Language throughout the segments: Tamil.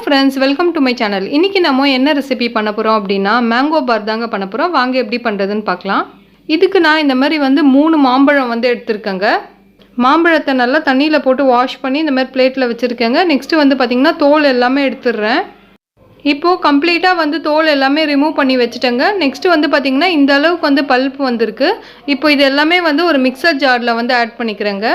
friends, welcome to my channel. இன்னைக்கு நாம என்ன ரெசிபி பண்ண போறோம் அப்படினா மேங்கோ பார் தாங்க பண்ண போறோம். வாங்க எப்படி பண்றதுன்னு பார்க்கலாம். இதுக்கு நான் இந்த மாதிரி வந்து 3 மாம்பழம் வந்து எடுத்துர்க்கங்க. மாம்பழத்தை நல்லா தண்ணியில போட்டு வாஷ் பண்ணி இந்த மாதிரி பிளேட்ல வச்சிருக்கேங்க. நெக்ஸ்ட் வந்து பாத்தீங்கன்னா தோல் எல்லாமே எடுத்துறேன். இப்போ கம்ப்ளீட்டா வந்து தோல் எல்லாமே ரிமூவ் பண்ணி வச்சிட்டேங்க. நெக்ஸ்ட் வந்து பாத்தீங்கன்னா இந்த அளவுக்கு வந்து பல்ப் வந்திருக்கு. இப்போ இது எல்லாமே வந்து ஒரு மிக்ஸர் ஜார்ல வந்து ஆட் பண்ணிக்கிறேங்க.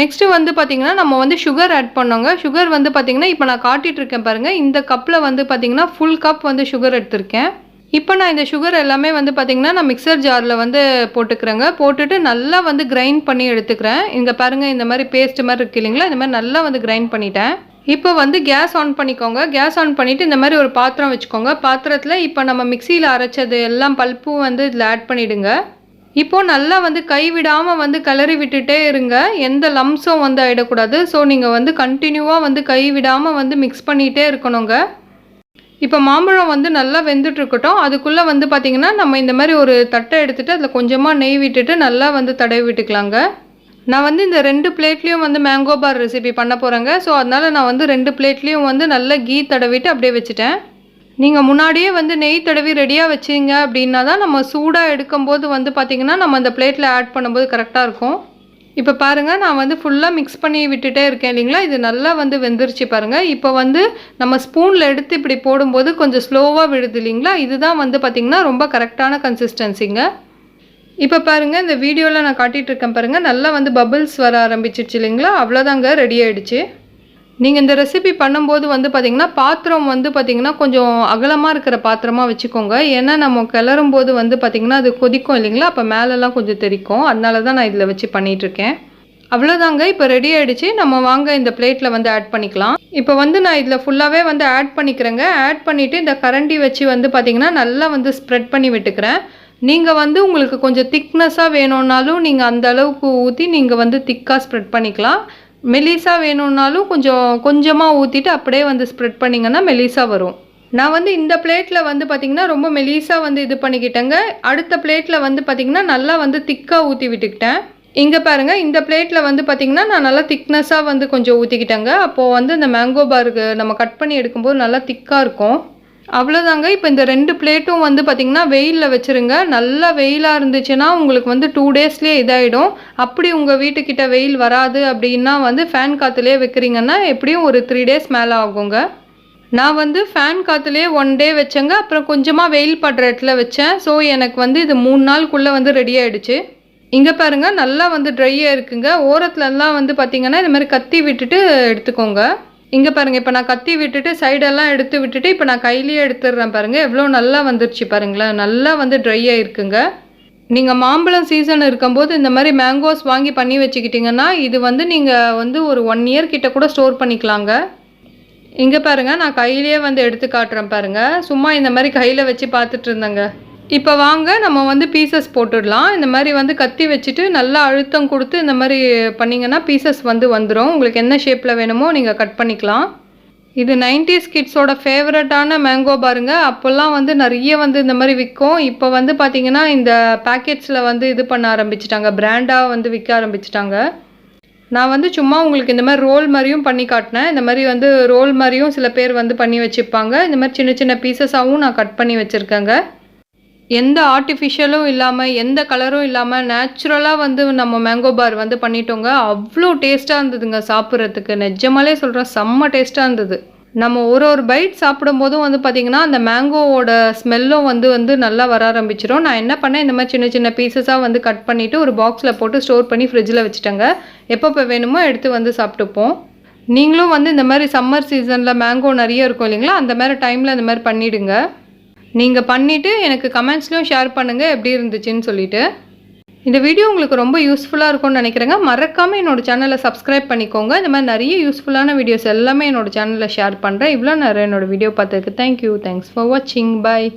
நெக்ஸ்ட் வந்து பாத்தீங்கன்னா நம்ம வந்து சுகர் ஆட் பண்ணோங்க. சுகர் வந்து பாத்தீங்கன்னா இப்போ நான் காட்டிட்டு இருக்கேன் பாருங்க. இந்த கப்ல வந்து பாத்தீங்கன்னா ஃபுல் கப் வந்து சுகர் எடுத்துர்க்கேன். இப்போ நான் இந்த சுகர் எல்லாமே வந்து பாத்தீங்கன்னா நான் மிக்ஸர் ஜார்ல வந்து போட்டுக்கறேங்க. போட்டுட்டு நல்லா வந்து கிரைண்ட் பண்ணி எடுத்துக்கிறேன். இங்க பாருங்க இந்த மாதிரி பேஸ்ட் மாதிரி இருக்கு இல்லீங்களா? இந்த மாதிரி நல்லா வந்து கிரைண்ட் பண்ணிட்டேன். இப்போ வந்து கேஸ் ஆன் பண்ணிக்கோங்க. கேஸ் ஆன் பண்ணிட்டு இந்த மாதிரி ஒரு பாத்திரம் வச்சுக்கோங்க. பாத்திரத்துல இப்போ நம்ம மிக்ஸில அரைச்சது எல்லாம் பல்ப்பும் வந்து இதுல ஆட் பண்ணிடுங்க. இப்போ நல்லா வந்து கை விடாம வந்து கலரி விட்டுட்டே இருங்க. எந்த லம்ப்ஸும் வந்து ஆயிடக்கூடாது. ஸோ நீங்கள் வந்து கண்டினியூவாக வந்து கை விடாமல் வந்து மிக்ஸ் பண்ணிகிட்டே இருக்கணுங்க. இப்போ மாம்பழம் வந்து நல்லா வெந்துட்டு இருக்கட்டும். அதுக்குள்ளே வந்து பார்த்திங்கன்னா நம்ம இந்த மாதிரி ஒரு தட்டை எடுத்துகிட்டு அதில் கொஞ்சமாக நெய் விட்டுட்டு நல்லா வந்து தடவி விட்டுக்கலாங்க. நான் வந்து இந்த 2 பிளேட்லேயும் வந்து மேங்கோ பார் ரெசிபி பண்ண போகிறேங்க. ஸோ அதனால் நான் வந்து 2 பிளேட்லேயும் வந்து நல்லா கீ தடவிட்டு அப்படியே வச்சுட்டேன். நீங்கள் முன்னாடியே வந்து நெய் தடவி ரெடியாக வச்சிங்க அப்படின்னா தான் நம்ம சூடாக எடுக்கும்போது வந்து பார்த்திங்கன்னா நம்ம அந்த பிளேட்டில் ஆட் பண்ணும்போது கரெக்டாக இருக்கும். இப்போ பாருங்கள் நான் வந்து ஃபுல்லாக மிக்ஸ் பண்ணி விட்டுட்டே இருக்கேன் இல்லைங்களா? இது நல்லா வந்து வெந்துருச்சு பாருங்கள். இப்போ வந்து நம்ம ஸ்பூனில் எடுத்து இப்படி போடும்போது கொஞ்சம் ஸ்லோவாக விடுது இல்லைங்களா? இதுதான் வந்து பார்த்திங்கன்னா ரொம்ப கரெக்டான கன்சிஸ்டன்சிங்க. இப்போ பாருங்கள் இந்த வீடியோவில் நான் காட்டிகிட்டு இருக்கேன் பாருங்கள். நல்லா வந்து பபிள்ஸ் வர ஆரம்பிச்சிருச்சு இல்லைங்களா? அவ்வளோதாங்க, ரெடி ஆகிடுச்சு. நீங்கள் இந்த ரெசிபி பண்ணும்போது வந்து பார்த்திங்கன்னா பாத்திரம் வந்து பார்த்திங்கன்னா கொஞ்சம் அகலமாக இருக்கிற பாத்திரமாக வச்சுக்கோங்க. ஏன்னா நம்ம கிளறும் போது வந்து பார்த்திங்கன்னா அது கொதிக்கும் இல்லைங்களா? அப்போ மேலெல்லாம் கொஞ்சம் தெரிக்கும். அதனால தான் நான் இதில் வச்சு பண்ணிகிட்ருக்கேன். அவ்வளோதாங்க, இப்போ ரெடி ஆகிடுச்சு. நம்ம வாங்க இந்த பிளேட்டில் வந்து ஆட் பண்ணிக்கலாம். இப்போ வந்து நான் இதில் ஃபுல்லாகவே வந்து ஆட் பண்ணிக்கிறேங்க. ஆட் பண்ணிவிட்டு இந்த கரண்டி வச்சு வந்து பார்த்திங்கன்னா நல்லா வந்து ஸ்ப்ரெட் பண்ணி விட்டுக்கிறேன். நீங்கள் வந்து உங்களுக்கு கொஞ்சம் திக்னஸாக வேணும்னாலும் நீங்கள் அந்த அளவுக்கு ஊற்றி நீங்கள் வந்து திக்காக ஸ்ப்ரெட் பண்ணிக்கலாம். மெலிசா வேணும்னாலும் கொஞ்சமாக ஊற்றிட்டு அப்படியே வந்து ஸ்ப்ரெட் பண்ணிங்கன்னா மெலிசா வரும். நான் வந்து இந்த பிளேட்டில் வந்து பார்த்திங்கன்னா ரொம்ப மெலிசா வந்து இது பண்ணிக்கிட்டேங்க. அடுத்த பிளேட்டில் வந்து பார்த்திங்கன்னா நல்லா வந்து திக்காக ஊற்றி விட்டுக்கிட்டேன். இங்கே பாருங்கள் இந்த பிளேட்டில் வந்து பார்த்திங்கன்னா நான் நல்லா திக்னஸாக வந்து கொஞ்சம் ஊற்றிக்கிட்டேங்க. அப்போது வந்து இந்த மேங்கோ பாருக்கு நம்ம கட் பண்ணி எடுக்கும்போது நல்லா திக்காக இருக்கும். அவ்வளோதாங்க. இப்போ இந்த 2 பிளேட்டும் வந்து பார்த்திங்கன்னா வெயிலில் வச்சுருங்க. நல்லா வெயிலாக இருந்துச்சுன்னா உங்களுக்கு வந்து 2 டேஸ்லேயே இதாகிடும். அப்படி உங்கள் வீட்டுக்கிட்ட வெயில் வராது அப்படின்னா வந்து ஃபேன் காற்றுலேயே வைக்கிறீங்கன்னா எப்படியும் ஒரு 3 டேஸ் மேலே ஆகுங்க. நான் வந்து ஃபேன் காற்றுலேயே 1 டே வச்சேங்க. அப்புறம் கொஞ்சமாக வெயில் படுற இடத்துல வச்சேன். ஸோ எனக்கு வந்து இது 3 நாளுக்குள்ளே வந்து ரெடி ஆகிடுச்சு. இங்கே பாருங்கள் நல்லா வந்து ட்ரையாக இருக்குங்க. ஓரத்துலலாம் வந்து பார்த்திங்கன்னா இந்த மாதிரி கத்தி விட்டுட்டு எடுத்துக்கோங்க. இங்கே பாருங்கள் இப்போ நான் கத்தி விட்டுட்டு சைடெல்லாம் எடுத்து விட்டுட்டு இப்போ நான் கையிலேயே எடுத்துடுறேன் பாருங்கள். எவ்வளோ நல்லா வந்துருச்சு பாருங்களேன். நல்லா வந்து ட்ரை ஆகிருக்குங்க. நீங்கள் மாம்பழம் சீசன் இருக்கும்போது இந்த மாதிரி மேங்கோஸ் வாங்கி பண்ணி வச்சுக்கிட்டிங்கன்னா இது வந்து நீங்கள் வந்து ஒரு 1 இயர் கிட்ட கூட ஸ்டோர் பண்ணிக்கலாங்க. இங்கே பாருங்கள் நான் கையிலேயே வந்து எடுத்து காட்டுறேன் பாருங்கள். சும்மா இந்த மாதிரி கையில் வச்சு பார்த்துட்டு இருந்தேங்க. இப்போ வாங்க நம்ம வந்து பீசஸ் போட்டுடலாம். இந்த மாதிரி வந்து கத்தி வச்சுட்டு நல்லா அழுத்தம் கொடுத்து இந்த மாதிரி பண்ணிங்கன்னா பீசஸ் வந்து வந்துடும். உங்களுக்கு என்ன ஷேப்பில் வேணுமோ நீங்கள் கட் பண்ணிக்கலாம். இது 90s கிட்ஸோட ஃபேவரட்டான மேங்கோ பாருங்க. அப்போல்லாம் வந்து நிறைய வந்து இந்த மாதிரி விற்கும். இப்போ வந்து பார்த்திங்கன்னா இந்த பேக்கெட்ஸில் வந்து இது பண்ண ஆரம்பிச்சிட்டாங்க. பிராண்டாக வந்து விற்க ஆரம்பிச்சிட்டாங்க. நான் வந்து சும்மா உங்களுக்கு இந்த மாதிரி ரோல் மாதிரியும் பண்ணி காட்டினேன். இந்த மாதிரி வந்து ரோல் மாதிரியும் சில பேர் வந்து பண்ணி வச்சுப்பாங்க. இந்த மாதிரி சின்ன சின்ன பீசஸாகவும் நான் கட் பண்ணி வச்சுருக்கேங்க. எந்த ஆர்டிஃபிஷியலும் இல்லாமல் எந்த கலரும் இல்லாமல் நேச்சுரலாக வந்து நம்ம மேங்கோ பார் வந்து பண்ணிட்டோங்க. அவ்வளோ டேஸ்ட்டாக இருந்ததுங்க சாப்பிட்றதுக்கு. நிஜமாலே சொல்கிறேன், செம்ம டேஸ்ட்டாக இருந்தது. நம்ம ஒரு பைட் சாப்பிடும்போதும் வந்து பார்த்திங்கன்னா அந்த மேங்கோவோட ஸ்மெல்லும் வந்து நல்லா வர ஆரம்பிச்சிடும். நான் என்ன பண்ணேன், இந்த மாதிரி சின்ன சின்ன பீசஸாக வந்து கட் பண்ணிவிட்டு ஒரு பாக்ஸில் போட்டு ஸ்டோர் பண்ணி ஃப்ரிட்ஜில் வச்சுட்டேங்க. எப்போ வேணுமோ எடுத்து வந்து சாப்பிட்டுப்போம். நீங்களும் வந்து இந்த மாதிரி சம்மர் சீசனில் மேங்கோ நிறைய இருக்கும் இல்லைங்களா? அந்த மாதிரி டைமில் இந்த மாதிரி பண்ணிவிடுங்க. நீங்கள் பண்ணிவிட்டு எனக்கு கமெண்ட்ஸ்லையும் ஷேர் பண்ணுங்கள் எப்படி இருந்துச்சுன்னு சொல்லிவிட்டு. இந்த வீடியோ உங்களுக்கு ரொம்ப யூஸ்ஃபுல்லாக இருக்கும்னு நினைக்கிறேங்க. மறக்காமல் என்னோடய சேனலை சப்ஸ்கிரைப் பண்ணிக்கோங்க. இந்த மாதிரி நிறைய யூஸ்ஃபுல்லான வீடியோஸ் எல்லாமே என்னோடய சேனலில் ஷேர் பண்ணுறேன். இவ்வளோ நேரம் என்னோடய வீடியோ பார்த்ததுக்கு தேங்க்யூ. தேங்க்ஸ் ஃபார் வாட்சிங். பாய்.